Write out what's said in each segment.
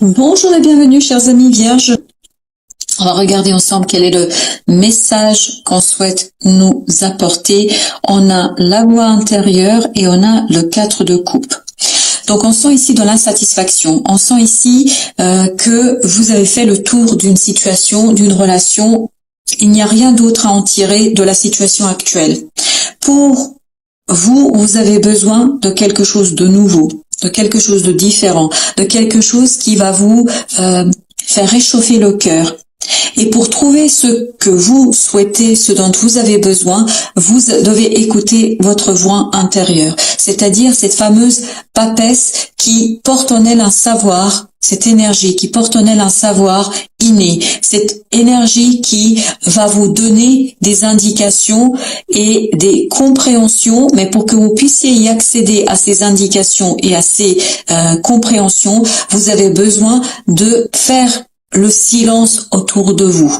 Bonjour et bienvenue chers amis vierges. On va regarder ensemble quel est le message qu'on souhaite nous apporter. On a la voix intérieure et on a le 4 de coupe. Donc on sent ici de l'insatisfaction. On sent ici que vous avez fait le tour d'une situation, d'une relation. Il n'y a rien d'autre à en tirer de la situation actuelle. Pour vous, vous avez besoin de quelque chose de nouveau, de quelque chose de différent, de quelque chose qui va vous faire réchauffer le cœur. Et pour trouver ce que vous souhaitez, ce dont vous avez besoin, vous devez écouter votre voix intérieure, c'est-à-dire cette fameuse papesse qui porte en elle un savoir, cette énergie qui porte en elle un savoir inné, cette énergie qui va vous donner des indications et des compréhensions, mais pour que vous puissiez y accéder à ces indications et à ces compréhensions, vous avez besoin de faire le silence autour de vous.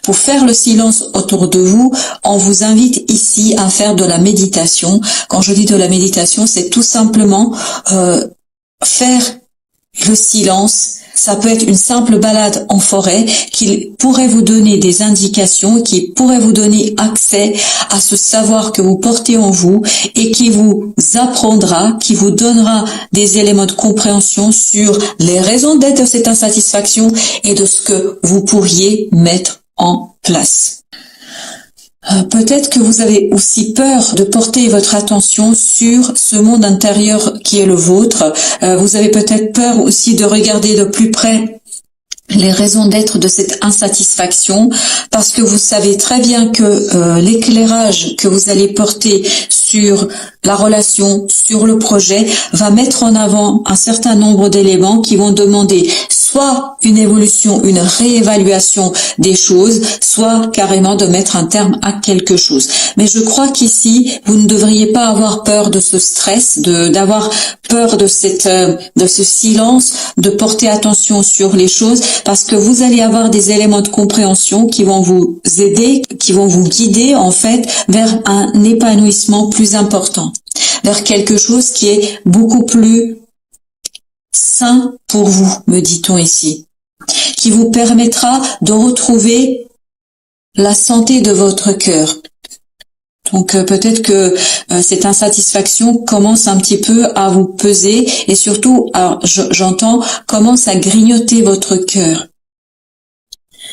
Pour faire le silence autour de vous, on vous invite ici à faire de la méditation. Quand je dis de la méditation, c'est tout simplement faire le silence. Ça peut être une simple balade en forêt qui pourrait vous donner des indications, qui pourrait vous donner accès à ce savoir que vous portez en vous et qui vous apprendra, qui vous donnera des éléments de compréhension sur les raisons d'être de cette insatisfaction et de ce que vous pourriez mettre en place. Peut-être que vous avez aussi peur de porter votre attention sur ce monde intérieur qui est le vôtre. Vous avez peut-être peur aussi de regarder de plus près les raisons d'être de cette insatisfaction, parce que vous savez très bien que l'éclairage que vous allez porter sur la relation, sur le projet, va mettre en avant un certain nombre d'éléments qui vont demander soit une évolution, une réévaluation des choses, soit carrément de mettre un terme à quelque chose. Mais je crois qu'ici, vous ne devriez pas avoir peur de ce stress, d'avoir peur de ce silence, de porter attention sur les choses, parce que vous allez avoir des éléments de compréhension qui vont vous aider, qui vont vous guider en fait vers un épanouissement plus important, vers quelque chose qui est beaucoup plus sain pour vous, me dit-on ici, qui vous permettra de retrouver la santé de votre cœur. Donc peut-être que cette insatisfaction commence un petit peu à vous peser et surtout, alors j'entends, commence à grignoter votre cœur.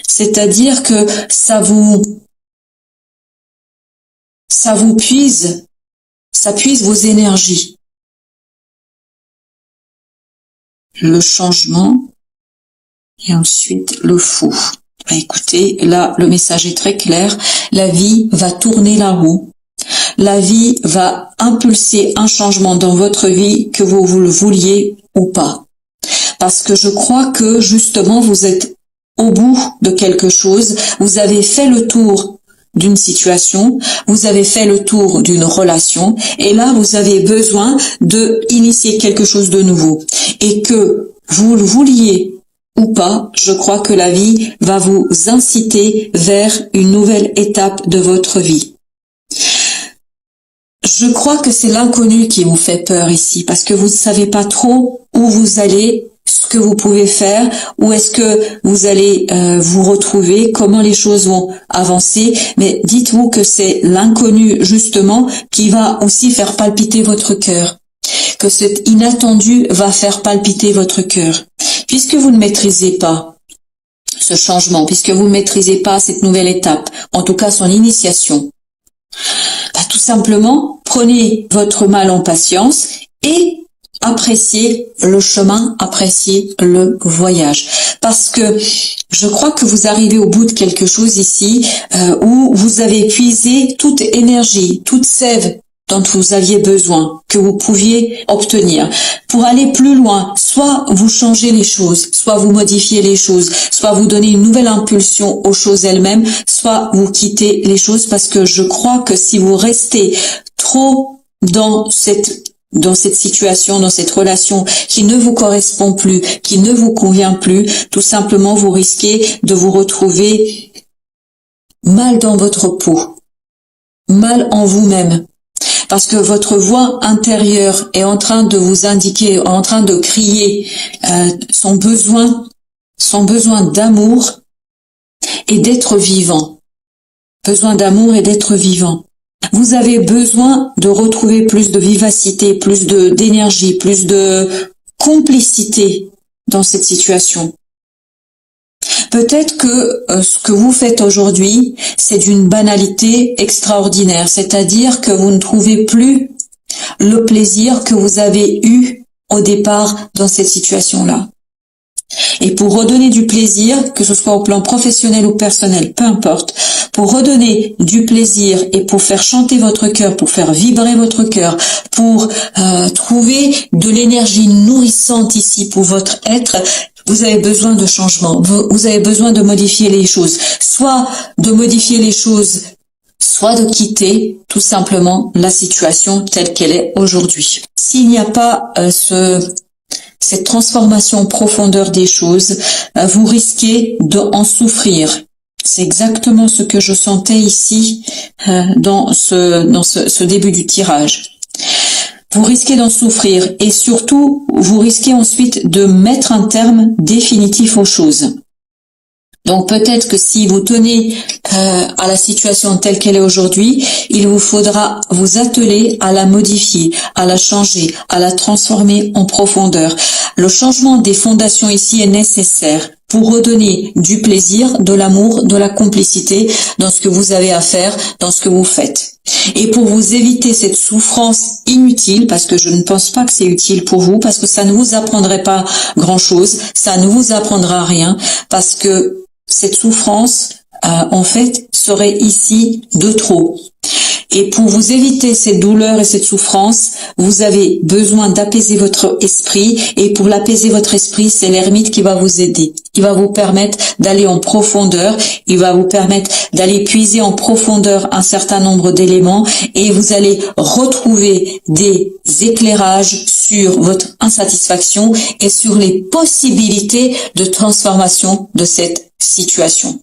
C'est-à-dire que ça puise vos énergies. Le changement et ensuite le fou. Écoutez, là, le message est très clair. La vie va tourner la roue. La vie va impulser un changement dans votre vie, que vous le vouliez ou pas. Parce que je crois que, justement, vous êtes au bout de quelque chose. Vous avez fait le tour d'une situation, vous avez fait le tour d'une relation, et là, vous avez besoin de initier quelque chose de nouveau. Et que vous le vouliez ou pas, je crois que la vie va vous inciter vers une nouvelle étape de votre vie. Je crois que c'est l'inconnu qui vous fait peur ici, parce que vous ne savez pas trop où vous allez, ce que vous pouvez faire, où est-ce que vous allez vous retrouver, comment les choses vont avancer, mais dites-vous que c'est l'inconnu justement qui va aussi faire palpiter votre cœur, que cet inattendu va faire palpiter votre cœur. Puisque vous ne maîtrisez pas ce changement, puisque vous ne maîtrisez pas cette nouvelle étape, en tout cas son initiation, tout simplement, prenez votre mal en patience et appréciez le chemin, appréciez le voyage. Parce que je crois que vous arrivez au bout de quelque chose ici où vous avez épuisé toute énergie, toute sève dont vous aviez besoin, que vous pouviez obtenir. Pour aller plus loin, soit vous changez les choses, soit vous modifiez les choses, soit vous donnez une nouvelle impulsion aux choses elles-mêmes, soit vous quittez les choses, parce que je crois que si vous restez trop dans cette situation, dans cette relation qui ne vous correspond plus, qui ne vous convient plus, tout simplement vous risquez de vous retrouver mal dans votre peau, mal en vous-même. parce que votre voix intérieure est en train de vous indiquer, en train de crier son besoin d'amour et d'être vivant. Besoin d'amour et d'être vivant. Vous avez besoin de retrouver plus de vivacité, plus d'énergie, plus de complicité dans cette situation. Peut-être que ce que vous faites aujourd'hui, c'est d'une banalité extraordinaire, c'est-à-dire que vous ne trouvez plus le plaisir que vous avez eu au départ dans cette situation-là. Et pour redonner du plaisir, que ce soit au plan professionnel ou personnel, peu importe, pour redonner du plaisir et pour faire chanter votre cœur, pour faire vibrer votre cœur, pour trouver de l'énergie nourrissante ici pour votre être, vous avez besoin de changement, vous avez besoin de modifier les choses, soit de modifier les choses, soit de quitter tout simplement la situation telle qu'elle est aujourd'hui. S'il n'y a pas cette transformation en profondeur des choses, vous risquez d'en souffrir. C'est exactement ce que je sentais ici dans ce début du tirage. Vous risquez d'en souffrir et surtout, vous risquez ensuite de mettre un terme définitif aux choses. Donc peut-être que si vous tenez à la situation telle qu'elle est aujourd'hui, il vous faudra vous atteler à la modifier, à la changer, à la transformer en profondeur. Le changement des fondations ici est nécessaire pour redonner du plaisir, de l'amour, de la complicité dans ce que vous avez à faire, dans ce que vous faites. Et pour vous éviter cette souffrance inutile, parce que je ne pense pas que c'est utile pour vous, parce que ça ne vous apprendrait pas grand-chose, ça ne vous apprendra rien, parce que cette souffrance, en fait, serait ici de trop. Et pour vous éviter cette douleur et cette souffrance, vous avez besoin d'apaiser votre esprit. Et pour l'apaiser votre esprit, c'est l'ermite qui va vous aider. Il va vous permettre d'aller en profondeur. Il va vous permettre d'aller puiser en profondeur un certain nombre d'éléments. Et vous allez retrouver des éclairages sur votre insatisfaction et sur les possibilités de transformation de cette situation.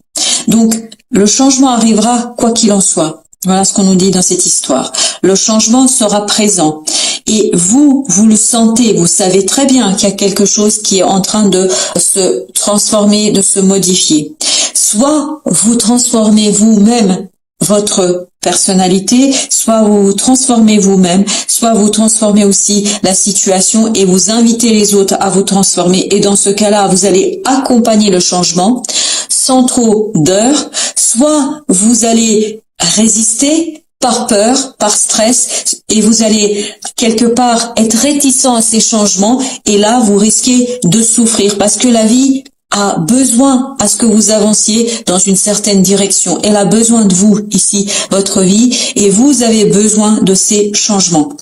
Donc, le changement arrivera quoi qu'il en soit. Voilà ce qu'on nous dit dans cette histoire. Le changement sera présent. Et vous le sentez, vous savez très bien qu'il y a quelque chose qui est en train de se transformer, de se modifier. Soit vous transformez vous-même votre personnalité, soit vous transformez vous-même, soit vous transformez aussi la situation et vous invitez les autres à vous transformer. Et dans ce cas-là, vous allez accompagner le changement sans trop d'heures, soit vous allez résister par peur, par stress, et vous allez quelque part être réticent à ces changements, et là vous risquez de souffrir parce que la vie a besoin à ce que vous avanciez dans une certaine direction. Elle a besoin de vous ici, votre vie, et vous avez besoin de ces changements.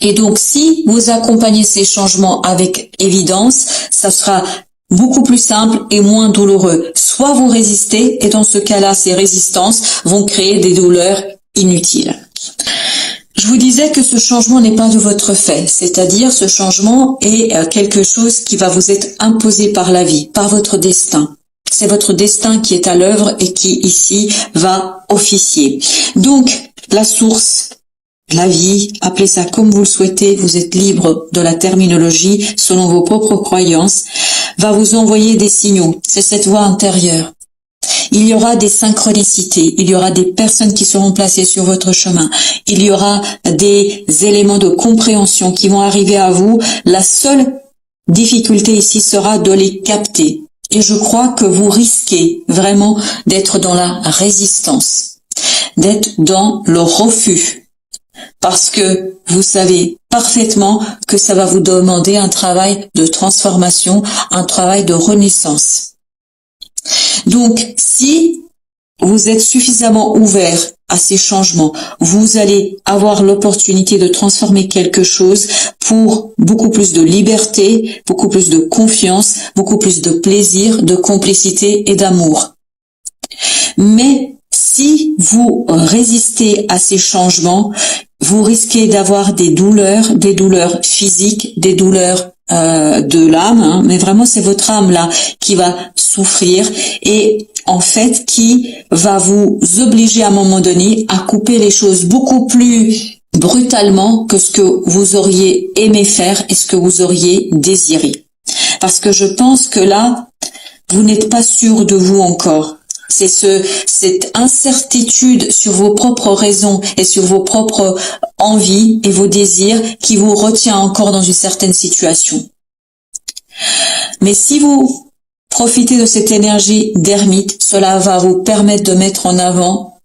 Et donc si vous accompagnez ces changements avec évidence, ça sera beaucoup plus simple et moins douloureux. Soit vous résistez, et dans ce cas-là, ces résistances vont créer des douleurs inutiles. Je vous disais que ce changement n'est pas de votre fait, c'est-à-dire ce changement est quelque chose qui va vous être imposé par la vie, par votre destin. C'est votre destin qui est à l'œuvre et qui ici va officier. Donc, la source, la vie, appelez ça comme vous le souhaitez, vous êtes libre de la terminologie selon vos propres croyances, va vous envoyer des signaux. C'est cette voix intérieure. Il y aura des synchronicités, il y aura des personnes qui seront placées sur votre chemin, il y aura des éléments de compréhension qui vont arriver à vous. La seule difficulté ici sera de les capter. Et je crois que vous risquez vraiment d'être dans la résistance, d'être dans le refus. Parce que vous savez parfaitement que ça va vous demander un travail de transformation, un travail de renaissance. Donc, si vous êtes suffisamment ouvert à ces changements, vous allez avoir l'opportunité de transformer quelque chose pour beaucoup plus de liberté, beaucoup plus de confiance, beaucoup plus de plaisir, de complicité et d'amour. Mais si vous résistez à ces changements, vous risquez d'avoir des douleurs physiques, des douleurs de l'âme, mais vraiment c'est votre âme là qui va souffrir et en fait qui va vous obliger à un moment donné à couper les choses beaucoup plus brutalement que ce que vous auriez aimé faire et ce que vous auriez désiré. Parce que je pense que là, vous n'êtes pas sûr de vous encore. C'est cette incertitude sur vos propres raisons et sur vos propres envies et vos désirs qui vous retient encore dans une certaine situation. Mais si vous profitez de cette énergie d'ermite, cela va vous permettre de mettre en avant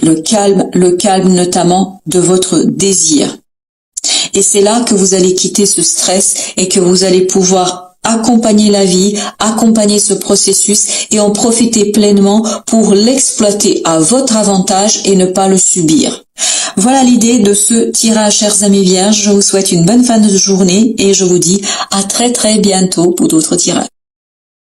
le calme notamment de votre désir. Et c'est là que vous allez quitter ce stress et que vous allez pouvoir accompagner la vie, accompagner ce processus et en profiter pleinement pour l'exploiter à votre avantage et ne pas le subir. Voilà l'idée de ce tirage, chers amis vierges. Je vous souhaite une bonne fin de journée et je vous dis à très bientôt pour d'autres tirages.